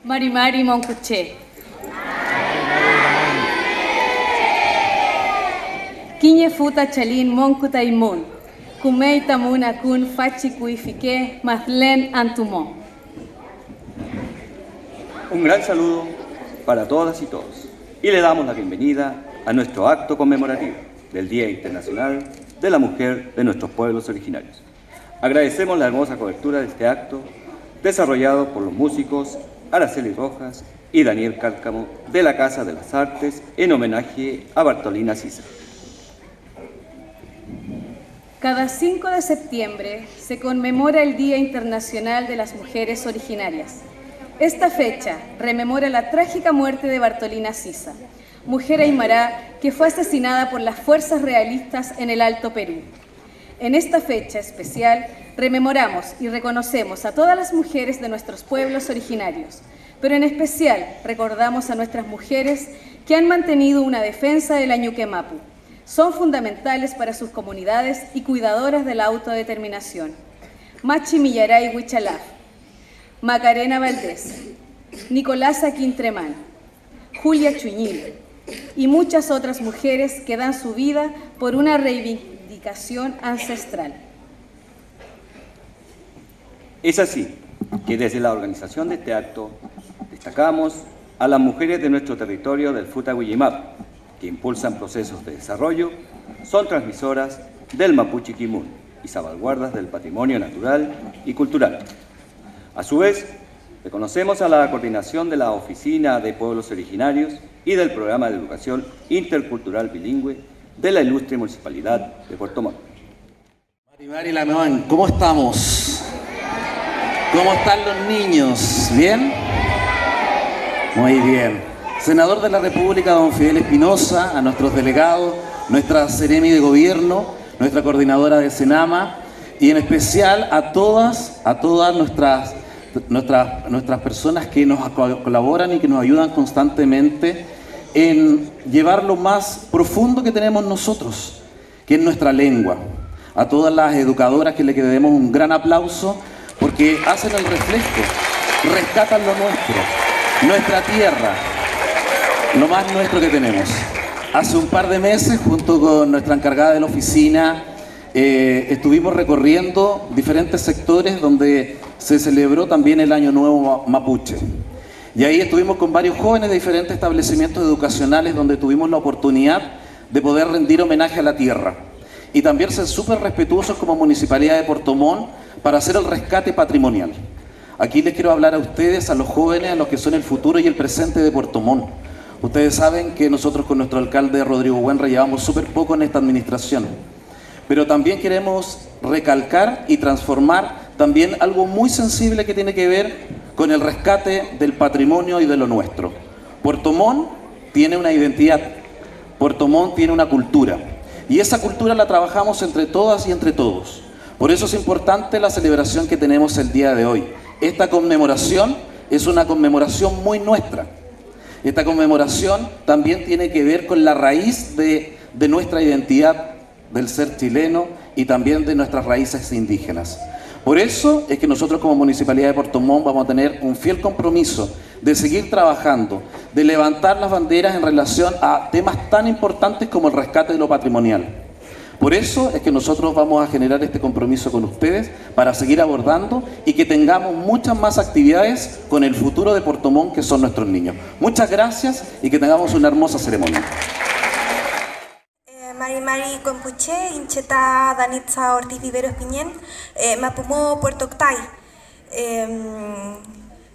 Mari Mari Moncuché. Quiñe futa chalín moncuta imun. Kumei tamuna kun fachi kuifique mazlen antumó. Un gran saludo para todas y todos. Y le damos la bienvenida a nuestro acto conmemorativo del Día Internacional de la Mujer de nuestros pueblos originarios. Agradecemos la hermosa cobertura de este acto desarrollado por los músicos Araceli Rojas y Daniel Cárcamo de la Casa de las Artes en homenaje a Bartolina Sisa. Cada 5 de septiembre se conmemora el Día Internacional de las Mujeres Originarias. Esta fecha rememora la trágica muerte de Bartolina Sisa, mujer aymara que fue asesinada por las fuerzas realistas en el Alto Perú. En esta fecha especial rememoramos y reconocemos a todas las mujeres de nuestros pueblos originarios, pero en especial recordamos a nuestras mujeres que han mantenido una defensa del Ñuque Mapu. Son fundamentales para sus comunidades y cuidadoras de la autodeterminación. Machi Millaray Huichalaf, Macarena Valdés, Nicolasa Quintremán, Julia Chuñil y muchas otras mujeres que dan su vida por una reivindicación ancestral. Es así que desde la organización de este acto destacamos a las mujeres de nuestro territorio del Futagüillimap, que impulsan procesos de desarrollo, son transmisoras del Mapuche Quimun y salvaguardas del patrimonio natural y cultural. A su vez, reconocemos a la coordinación de la Oficina de Pueblos Originarios y del Programa de Educación Intercultural Bilingüe de la ilustre Municipalidad de Puerto Montt. Mari Mari Lameón, ¿cómo estamos? ¿Cómo están los niños? ¿Bien? Muy bien. Senador de la República, don Fidel Espinosa, a nuestros delegados, nuestra Seremi de Gobierno, nuestra coordinadora de Senama y en especial a todas nuestras personas que nos colaboran y que nos ayudan constantemente en llevar lo más profundo que tenemos nosotros, que es nuestra lengua. A todas las educadoras que le debemos un gran aplauso porque hacen el reflejo, rescatan lo nuestro, nuestra tierra, lo más nuestro que tenemos. Hace un par de meses, junto con nuestra encargada de la oficina, estuvimos recorriendo diferentes sectores donde se celebró también el Año Nuevo Mapuche. Y ahí estuvimos con varios jóvenes de diferentes establecimientos educacionales donde tuvimos la oportunidad de poder rendir homenaje a la tierra. Y también ser súper respetuosos como Municipalidad de Puerto Montt para hacer el rescate patrimonial. Aquí les quiero hablar a ustedes, a los jóvenes, a los que son el futuro y el presente de Puerto Montt. Ustedes saben que nosotros con nuestro alcalde Rodrigo Buenra llevamos súper poco en esta administración. Pero también queremos recalcar y transformar también algo muy sensible que tiene que ver con el rescate del patrimonio y de lo nuestro. Puerto Montt tiene una identidad, Puerto Montt tiene una cultura y esa cultura la trabajamos entre todas y entre todos. Por eso es importante la celebración que tenemos el día de hoy. Esta conmemoración es una conmemoración muy nuestra. Esta conmemoración también tiene que ver con la raíz de nuestra identidad del ser chileno y también de nuestras raíces indígenas. Por eso es que nosotros como Municipalidad de Puerto Montt vamos a tener un fiel compromiso de seguir trabajando, de levantar las banderas en relación a temas tan importantes como el rescate de lo patrimonial. Por eso es que nosotros vamos a generar este compromiso con ustedes para seguir abordando y que tengamos muchas más actividades con el futuro de Puerto Montt, que son nuestros niños. Muchas gracias y que tengamos una hermosa ceremonia. Mari Mari Compuche, Incheta Danitza Ortiz Viveros Piñén, Mapumó Puerto Octay.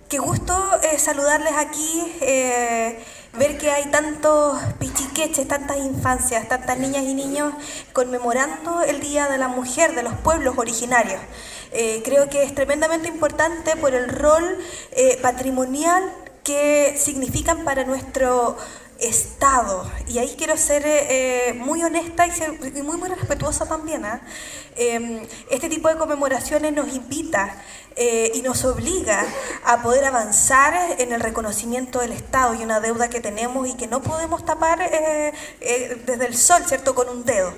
Qué gusto saludarles aquí, ver que hay tantos pichiqueches, tantas infancias, tantas niñas y niños conmemorando el Día de la Mujer de los pueblos originarios. Creo que es tremendamente importante por el rol patrimonial que significan para nuestro Estado, y ahí quiero ser muy honesta y muy respetuosa también. Este tipo de conmemoraciones nos invita y nos obliga a poder avanzar en el reconocimiento del Estado y una deuda que tenemos y que no podemos tapar desde el sol, ¿cierto?, con un dedo.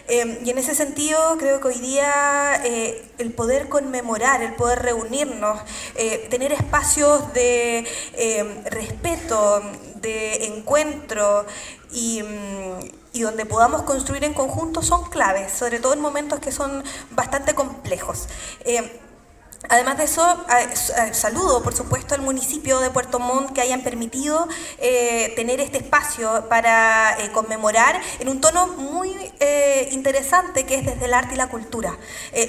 Y en ese sentido creo que hoy día el poder conmemorar, el poder reunirnos, tener espacios de respeto, de encuentro y donde podamos construir en conjunto son claves, sobre todo en momentos que son bastante complejos. Además de eso, saludo por supuesto al municipio de Puerto Montt que hayan permitido tener este espacio para conmemorar en un tono muy interesante, que es desde el arte y la cultura.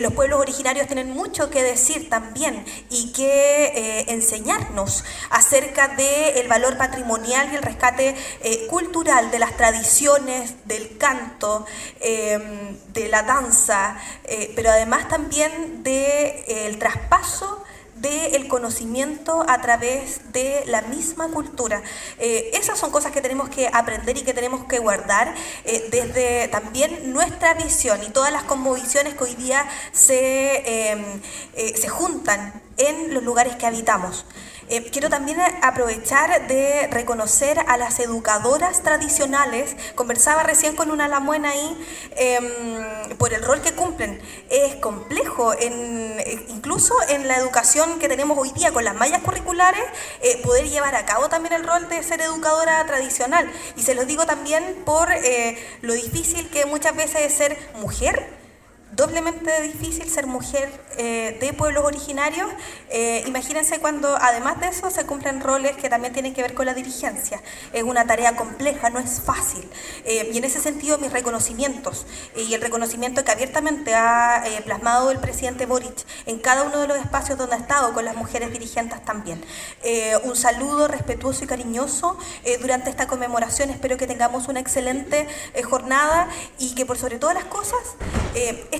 Los pueblos originarios tienen mucho que decir también y que enseñarnos acerca del valor patrimonial y el rescate cultural de las tradiciones, del canto, de la danza, pero además también del traspaso del conocimiento a través de la misma cultura. Esas son cosas que tenemos que aprender y que tenemos que guardar desde también nuestra visión y todas las cosmovisiones que hoy día se juntan en los lugares que habitamos. Quiero también aprovechar de reconocer a las educadoras tradicionales. Conversaba recién con una lamuena ahí por el rol que cumplen. Es complejo, incluso en la educación que tenemos hoy día con las mallas curriculares, poder llevar a cabo también el rol de ser educadora tradicional. Y se los digo también por lo difícil que muchas veces es ser mujer. Doblemente difícil ser mujer de pueblos originarios. Imagínense cuando además de eso se cumplen roles que también tienen que ver con la dirigencia. Es una tarea compleja, no es fácil. Y en ese sentido mis reconocimientos y el reconocimiento que abiertamente ha plasmado el presidente Boric en cada uno de los espacios donde ha estado con las mujeres dirigentes también. Un saludo respetuoso y cariñoso durante esta conmemoración. Espero que tengamos una excelente jornada y que por sobre todas las cosas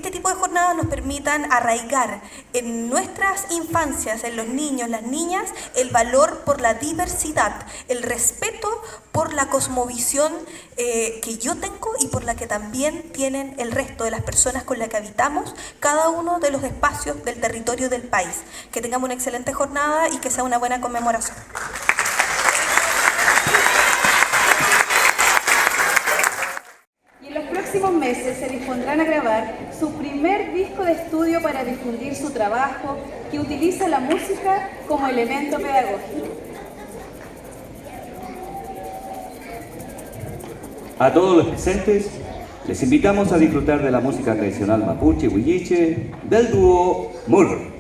este tipo de jornadas nos permitan arraigar en nuestras infancias, en los niños, las niñas, el valor por la diversidad, el respeto por la cosmovisión que yo tengo y por la que también tienen el resto de las personas con las que habitamos cada uno de los espacios del territorio del país. Que tengamos una excelente jornada y que sea una buena conmemoración. En los próximos meses se dispondrán a grabar su primer disco de estudio para difundir su trabajo, que utiliza la música como elemento pedagógico. A todos los presentes, les invitamos a disfrutar de la música tradicional mapuche huilliche del dúo Mur.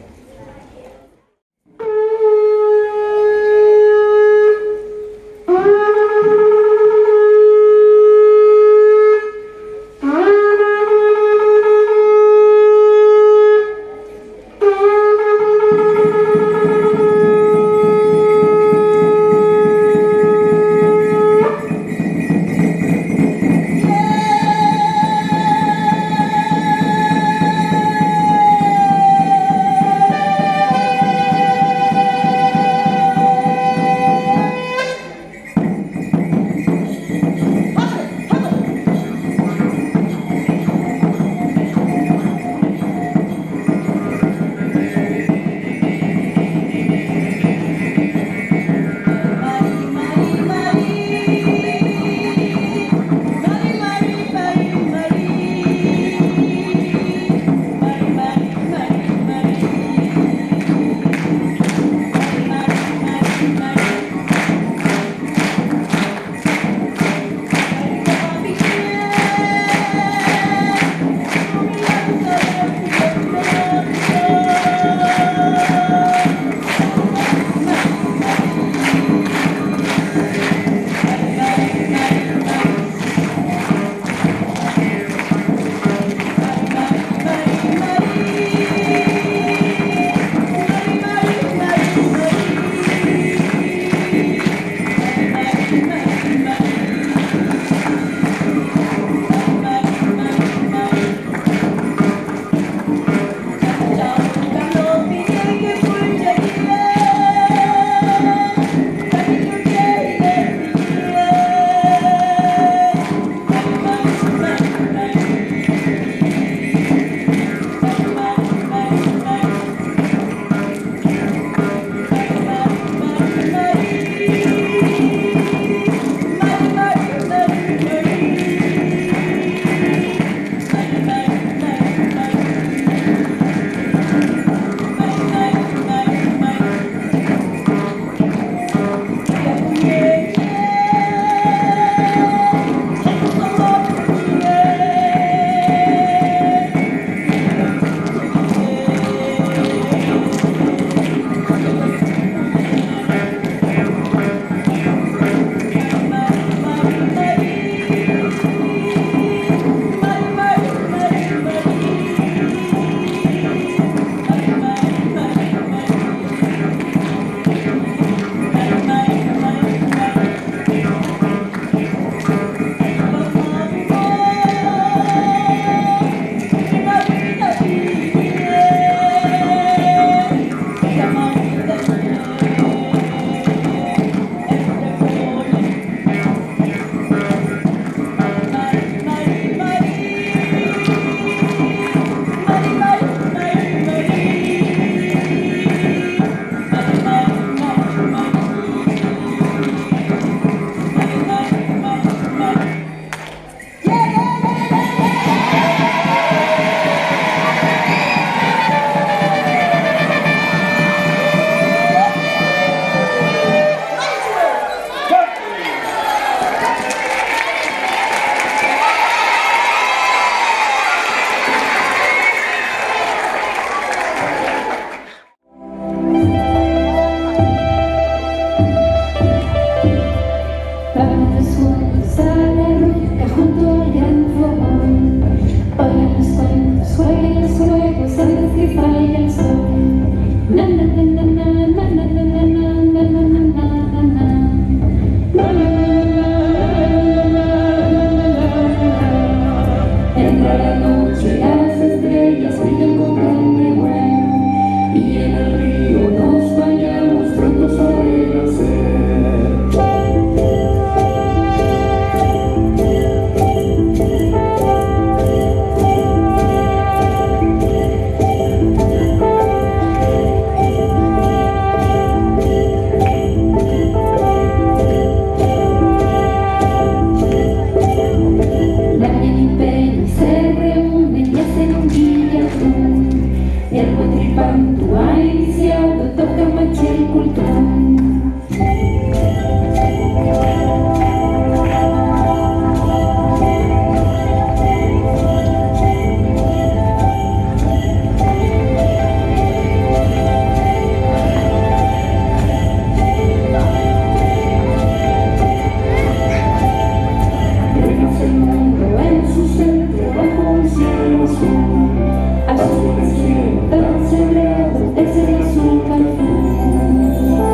canto ha iniciado, toca machel cultural. Azul es cielo tan sagrado, es el azul calzón.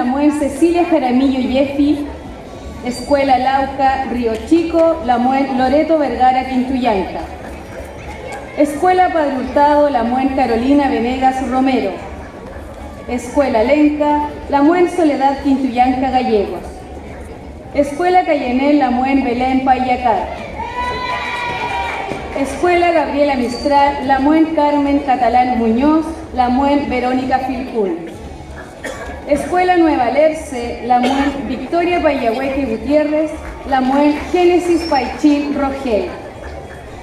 La Muen Cecilia Jaramillo Yefi, Escuela Lauca Río Chico, La Muen Loreto Vergara Quintuyanca. Escuela Padre Hurtado, La Muen Carolina Venegas Romero. Escuela Lenca, La Muen Soledad Quintuyanca Gallegos. Escuela Cayenel, La Muen Belén Payacar. Escuela Gabriela Mistral, La Muen Carmen Catalán Muñoz, La Muen Verónica Filcún. Escuela Nueva Lerce, La Muen Victoria Payahueque Gutiérrez, La Muen Génesis Paichín Rogel.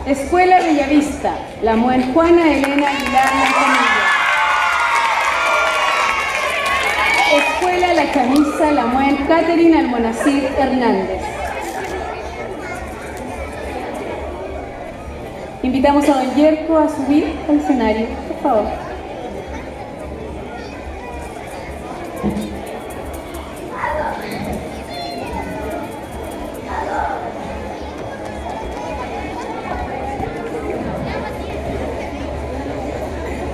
Escuela Bellavista, La Muen Juana Elena Aguilar Manzanilla. Escuela La Chamisa, La Muen Catherine Almonacid Hernández. Invitamos a don Yerko a subir al escenario, por favor.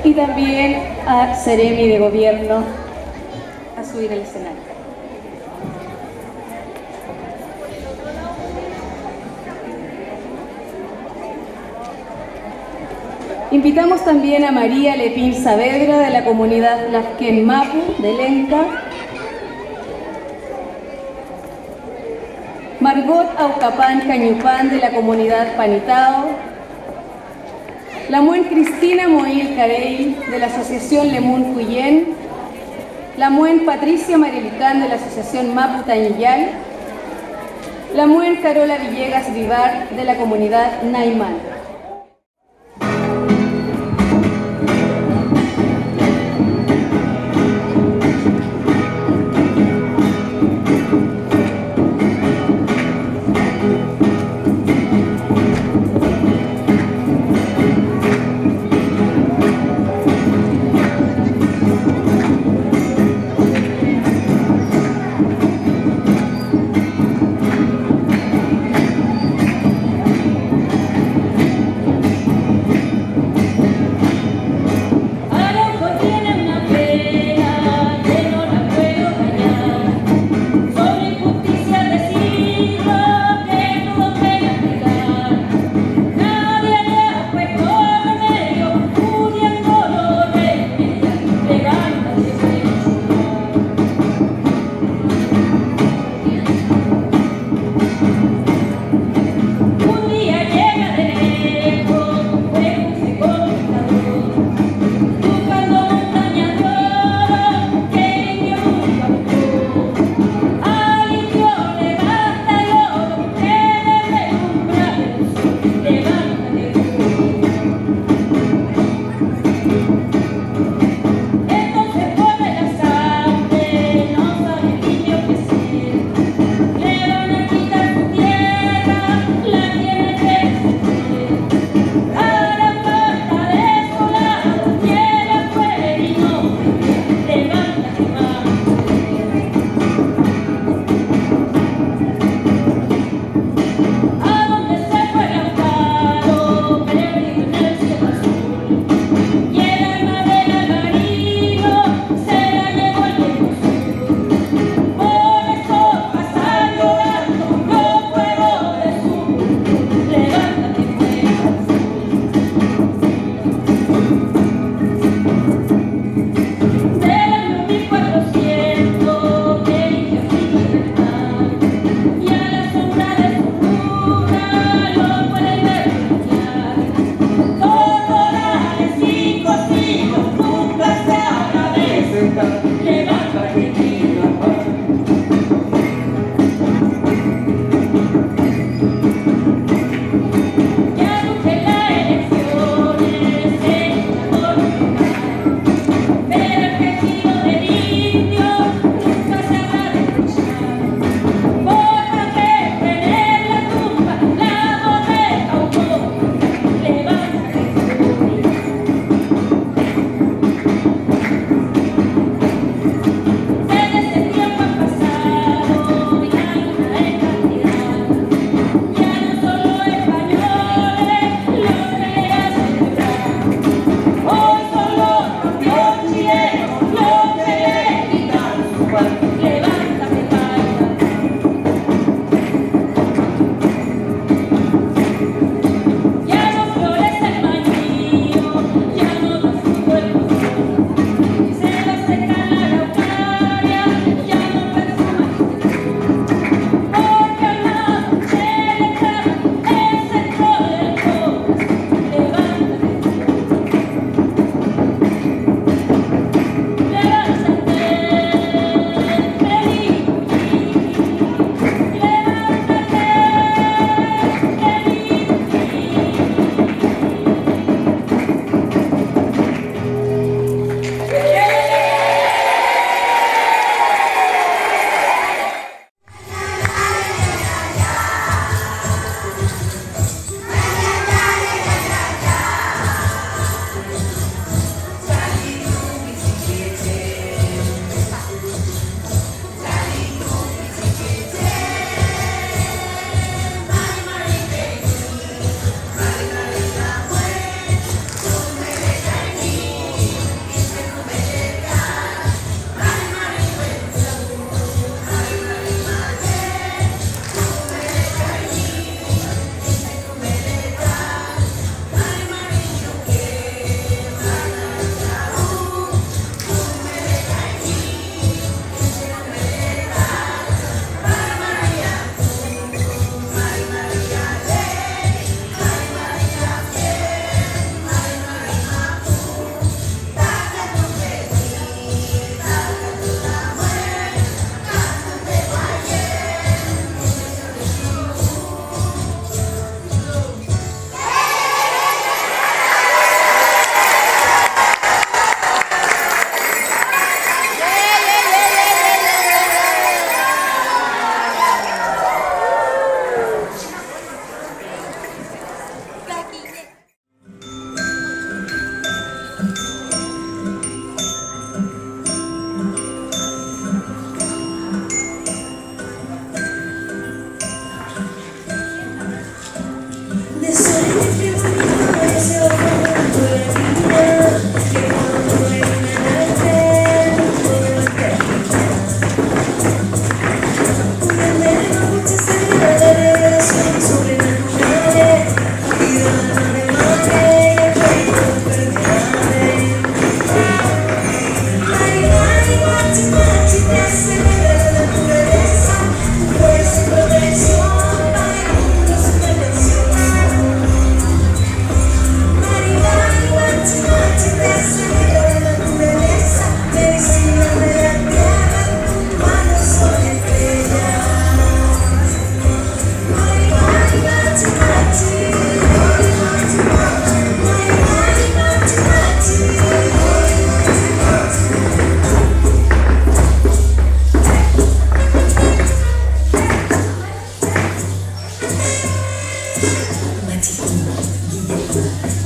Y también a Seremi de Gobierno a subir al escenario. Invitamos también a María Lepín Saavedra de la comunidad Lasquén Mapu de Lenca, Margot Aucapán Cañupán de la comunidad Panitao, La Muen Cristina Moil Carey de la asociación Lemun Cuyén, La Muen Patricia Marilicán de la asociación Mapu Tañillán, La Muen Carola Villegas Vivar de la comunidad Naimán.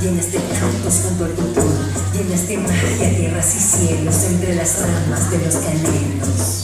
llenas de cantos junto al futuro, llenas de magia, tierras y cielos entre las ramas de los canelos.